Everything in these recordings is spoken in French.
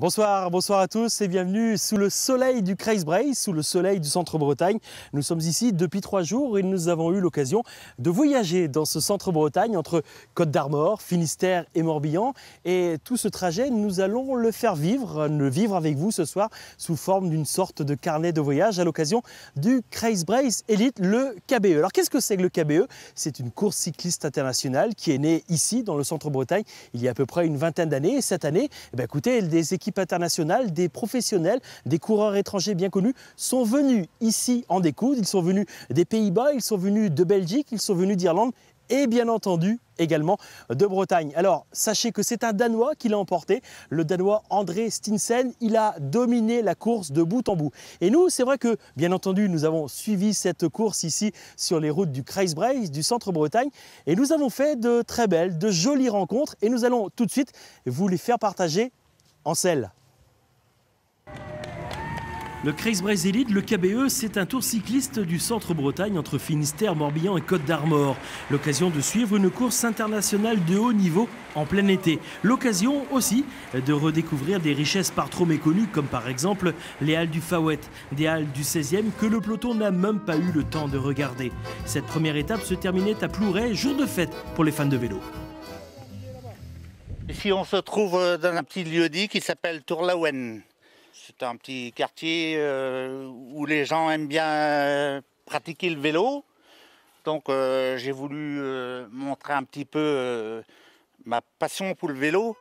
Bonsoir, bonsoir à tous et bienvenue sous le soleil du Kruisbreis, sous le soleil du Centre-Bretagne. Nous sommes ici depuis 3 jours et nous avons eu l'occasion de voyager dans ce Centre-Bretagne entre Côte d'Armor, Finistère et Morbihan. Et tout ce trajet, nous allons le faire vivre, avec vous ce soir sous forme d'une sorte de carnet de voyage à l'occasion du Kruisbreis Elite, le KBE. Alors qu'est-ce que c'est que le KBE? C'est une course cycliste internationale qui est née ici dans le Centre-Bretagne il y a à peu près une vingtaine d'années. Et cette année, écoutez, des équipes internationales, des professionnels, des coureurs étrangers bien connus sont venus ici en découdre. Ils sont venus des Pays-Bas, ils sont venus de Belgique, ils sont venus d'Irlande et bien entendu également de Bretagne. Alors sachez que c'est un Danois qui l'a emporté, le Danois André Stinsen. Il a dominé la course de bout en bout. Et nous, c'est vrai que bien entendu, nous avons suivi cette course ici sur les routes du Kruisbreis, du Centre-Bretagne, et nous avons fait de très belles, de jolies rencontres et nous allons tout de suite vous les faire partager en selle. Le Kruisbreis Elite, le KBE, c'est un tour cycliste du Centre-Bretagne entre Finistère, Morbihan et Côte d'Armor. L'occasion de suivre une course internationale de haut niveau en plein été. L'occasion aussi de redécouvrir des richesses par trop méconnues, comme par exemple les halles du Fawet, des halles du 16e que le peloton n'a même pas eu le temps de regarder. Cette première étape se terminait à Plouray, jour de fête pour les fans de vélo. Ici, on se trouve dans un petit lieu-dit qui s'appelle Tourlaouen. C'est un petit quartier où les gens aiment bien pratiquer le vélo. Donc, j'ai voulu montrer un petit peu ma passion pour le vélo.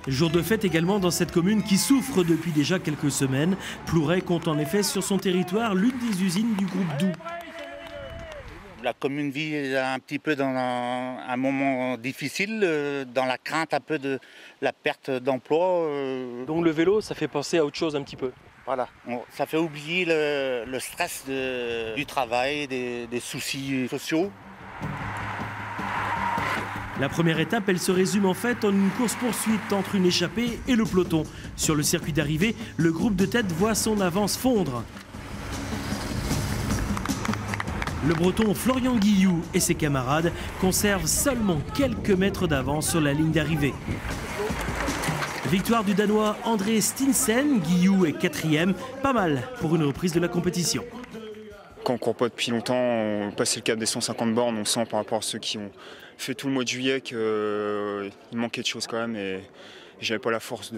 Jour de fête également dans cette commune qui souffre depuis déjà quelques semaines. Plouray compte en effet sur son territoire l'une des usines du groupe Doux. La commune vit un petit peu dans un moment difficile, dans la crainte un peu de la perte d'emploi. Donc le vélo, ça fait penser à autre chose un petit peu. Voilà, ça fait oublier le stress du travail, des soucis sociaux. La première étape, elle se résume en fait en une course-poursuite entre une échappée et le peloton. Sur le circuit d'arrivée, le groupe de tête voit son avance fondre. Le breton Florian Guillou et ses camarades conservent seulement quelques mètres d'avance sur la ligne d'arrivée. Victoire du Danois André Stinsen, Guillou est 4e, pas mal pour une reprise de la compétition. Quand on ne court pas depuis longtemps, on passe le cap des 150 bornes, on sent par rapport à ceux qui ont fait tout le mois de juillet qu'il manquait de choses quand même et j'avais pas la force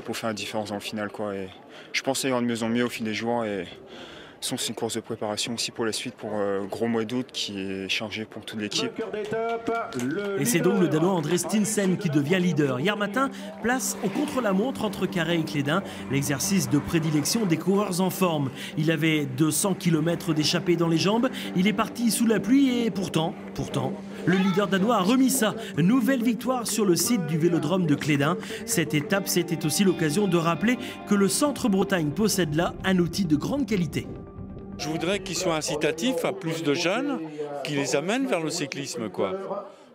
pour faire la différence dans le final, quoi. Et je pense aller de mieux en mieux au fil des jours. C'est une course de préparation aussi pour la suite, pour gros mois d'août qui est chargé pour toute l'équipe. Et c'est donc le Danois André Stinsen qui devient leader. Hier matin, place au contre-la-montre entre Carhaix et Cléden, l'exercice de prédilection des coureurs en forme. Il avait 200 km d'échappée dans les jambes, il est parti sous la pluie et pourtant, le leader danois a remis ça. Nouvelle victoire sur le site du Vélodrome de Cléden. Cette étape, c'était aussi l'occasion de rappeler que le Centre-Bretagne possède là un outil de grande qualité. Je voudrais qu'il soit incitatif à plus de jeunes qui les amènent vers le cyclisme, quoi.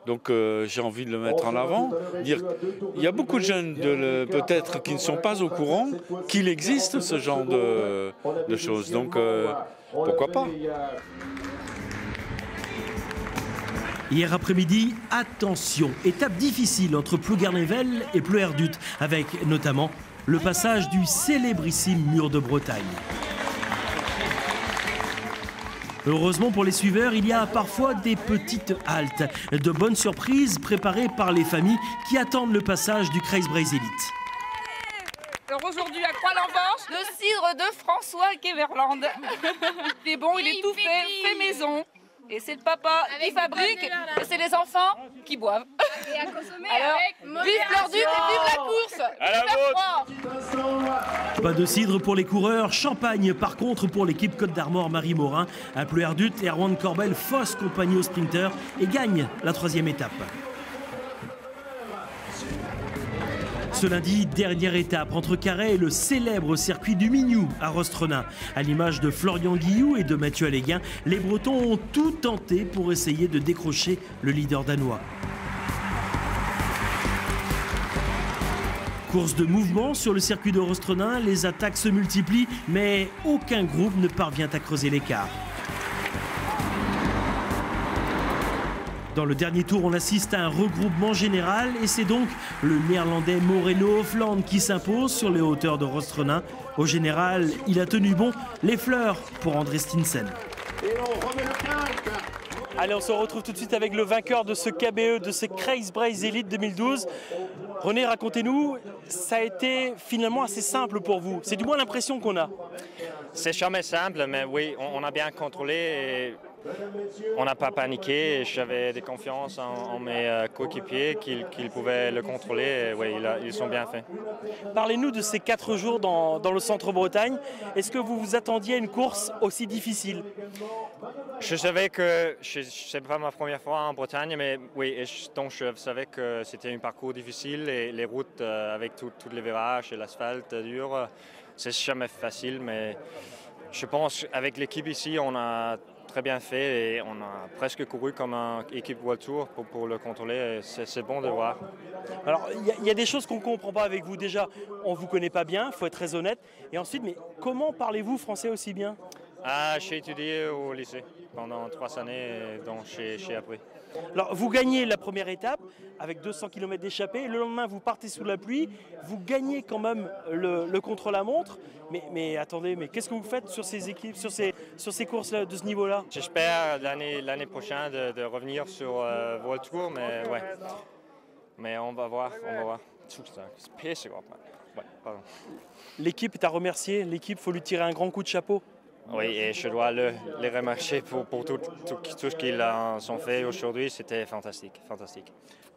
Donc j'ai envie de le mettre en avant. Il y a beaucoup de jeunes peut-être qui ne sont pas au courant qu'il existe ce genre de choses. Donc pourquoi pas? Hier après-midi, attention, étape difficile entre Plouguer-Nivelle et Pleu-Erdut, avec notamment le passage du célébrissime mur de Bretagne. Heureusement pour les suiveurs, il y a parfois des petites haltes, de bonnes surprises préparées par les familles qui attendent le passage du Kruisbreis Elite. Alors aujourd'hui à Croix-l'Envorche, le cidre de François Keverland. Il est bon, il est tout fait maison. Et c'est le papa qui fabrique, et c'est les enfants qui boivent. Et à consommer. Alors, vive Pleur-Dut et vive la course. À la vôtre. Pas de cidre pour les coureurs, champagne par contre pour l'équipe Côte d'Armor Marie Morin. À Pleu-Erdut, Erwan Corbel fausse compagnie au sprinter et gagne la 3e étape. Ce lundi, dernière étape entre Carhaix et le célèbre circuit du Mignou à Rostrenain. À l'image de Florian Guillou et de Mathieu Alléguin, les Bretons ont tout tenté pour essayer de décrocher le leader danois. Course de mouvement sur le circuit de Rostrenain, les attaques se multiplient, mais aucun groupe ne parvient à creuser l'écart. Dans le dernier tour, on assiste à un regroupement général et c'est donc le néerlandais Moreno Hofland qui s'impose sur les hauteurs de Rostronin. Au général, il a tenu bon, les fleurs pour André Stinsen. Allez, on se retrouve tout de suite avec le vainqueur de ce KBE, de ce Kreiz-Breizh Elite 2012. René, racontez-nous, ça a été finalement assez simple pour vous. C'est du moins l'impression qu'on a. C'est jamais simple, mais oui, on a bien contrôlé et on n'a pas paniqué. J'avais des confiances en mes coéquipiers qu'ils pouvaient le contrôler. Et oui, ils sont bien faits. Parlez-nous de ces 4 jours dans le Centre-Bretagne. Est-ce que vous vous attendiez à une course aussi difficile? Je savais que ce n'est pas ma première fois en Bretagne, mais oui, donc je savais que c'était un parcours difficile et les routes avec tous les virages et l'asphalte dur, c'est jamais facile, mais je pense qu'avec l'équipe ici, on a très bien fait et on a presque couru comme une équipe World Tour pour le contrôler. C'est bon de voir. Alors, il y a des choses qu'on ne comprend pas avec vous. Déjà, on ne vous connaît pas bien, il faut être très honnête. Et ensuite, mais comment parlez-vous français aussi bien? J'ai étudié au lycée pendant 3 années, donc j'ai appris. Alors, vous gagnez la première étape avec 200 km d'échappée. Le lendemain, vous partez sous la pluie. Vous gagnez quand même le contre-la-montre. Mais attendez, mais qu'est-ce que vous faites sur ces équipes, sur ces courses de ce niveau-là? J'espère l'année prochaine de revenir sur World Tour, mais ouais. Mais on va voir. L'équipe est à remercier. L'équipe, il faut lui tirer un grand coup de chapeau. Oui, et je dois les remercier pour tout ce qu'ils ont fait aujourd'hui. C'était fantastique.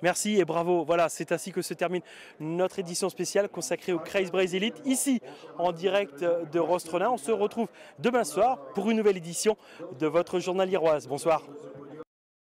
Merci et bravo. Voilà, c'est ainsi que se termine notre édition spéciale consacrée au Kreiz-Breizh Elite, ici en direct de Rostronin. On se retrouve demain soir pour une nouvelle édition de votre journal lilloise. Bonsoir.